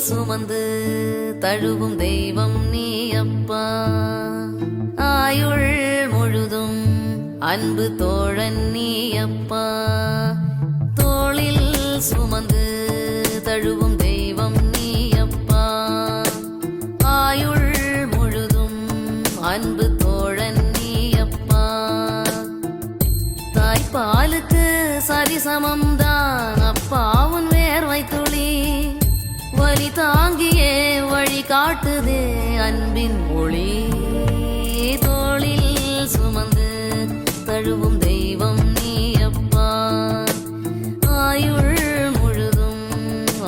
சுமந்து தழுவும் தெய்வம் நீ அப்பா. ஆயுள் முழுதும் அன்பு தோழன் நீ அப்பா. தோளில் சுமந்து தழுவும் தெய்வம் நீ அப்பா. ஆயுள் முழுதும் அன்பு தோழன் நீ அப்பா. தாய்ப்பாலுக்கு சரிசமம்தான் அப்பா உன் வேர்வை துளி. வலி தாங்கியே வழி காட்டுதே அன்பின் ஒளி. தோளில் சுமந்து தழுவும் தெய்வம் நீ அப்பா. ஆயுள் முழுதும்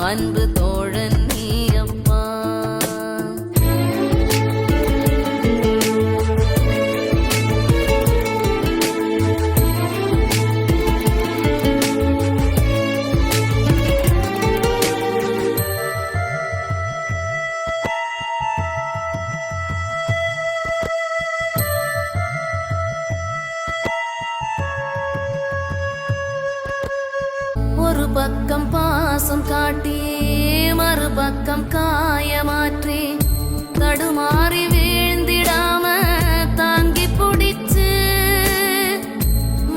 அன்பு தோழன் நீ அப்பா. ஒரு பக்கம் பாசம் காட்டி மறுபக்கம் காயமாற்றி தடுமாறி வீழ்ந்திடாம தாங்கி பிடிச்சு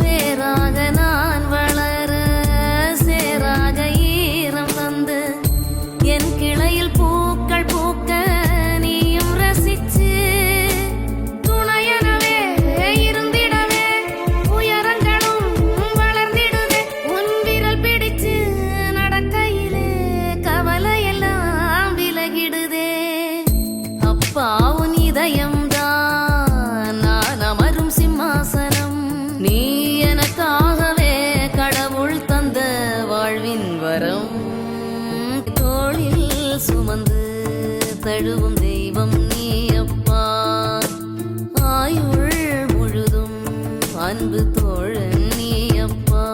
வேறாக நான் வளர சேராக ஈரம் வந்து என் கிளையில் பூக்கள் பூக்க நீயும் ரசிச்சு துணையனவே இருந்திடவே உயரங்களும் வளர்ந்திடுவே. உன் விரல் பிடிச்சு நடக்கையிலே கவலையெல்லாம் விலகிடுதே. அப்பா உன் இதயம்தான் நான் அமரும் சிம்மாசனம். நீ எனக்காகவே கடவுள் தந்த வாழ்வின் வரம். தோளில் சுமந்து தழுவும் தெய்வம் நீ அப்பா. ஆயுள் முழுதும் அன்பு தோழன் நீ அப்பா.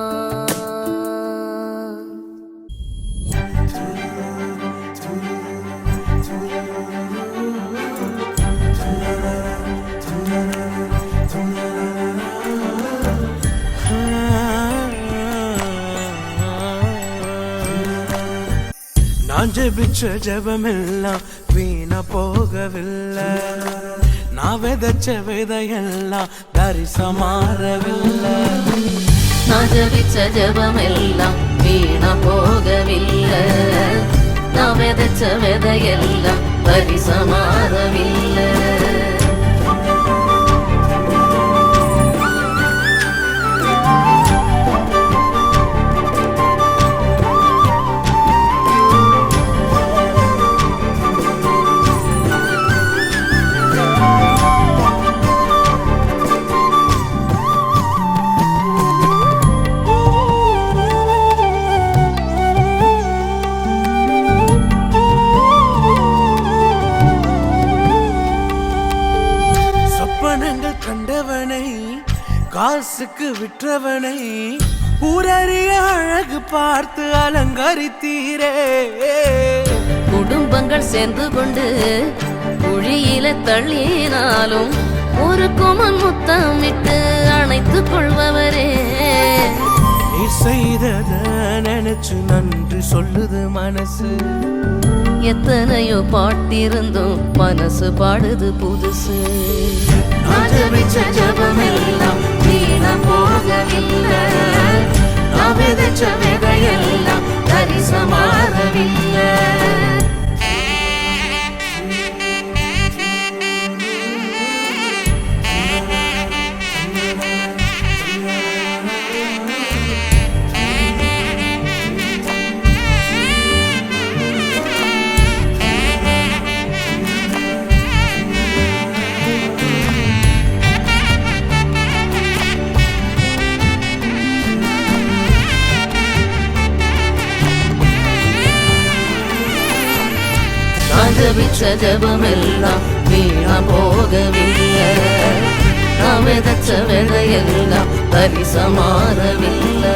நான் ஜெபிச்ச ஜெபமெல்லாம் வீணா போகவில்லை. நான் விதைச்ச விதையெல்லாம் தரிசமாறவில்லை. நான் ஜபிச்ச ஜபமெல்லாம் வீணா போகவில்லை. நான் விதைச்ச விதையெல்லாம் பரிசமாறவில்லை. சொப்பனங்கள் கண்டவனை காசுக்கு விற்றவனை ஊரறிய அழகு பார்த்து அலங்கரித்தீரே. குடும்பங்கள் சேர்ந்து கொண்டு குழியில தள்ளினாலும் ஒரு குமன் முத்தமிட்டு அணைத்துக் கொள்பவரே. நீ செய்தத நினைச்சு நன்றி சொல்லுது மனசு. எத்தனையோ பாட்டிருந்தும் மனசு பாடுது புதுசு. நான் ஜபிச்ச ஜபமெல்லாம் வீணா போகவில்லை. நான் விதைச்ச விதையெல்லாம் தரிசமாறவில்லை. ஜபிச்ச ஜபமெல்லாம் வீணா போகவில்லை. நான் விதைச்ச விதையெல்லாம் பரிசமாறவில்லை.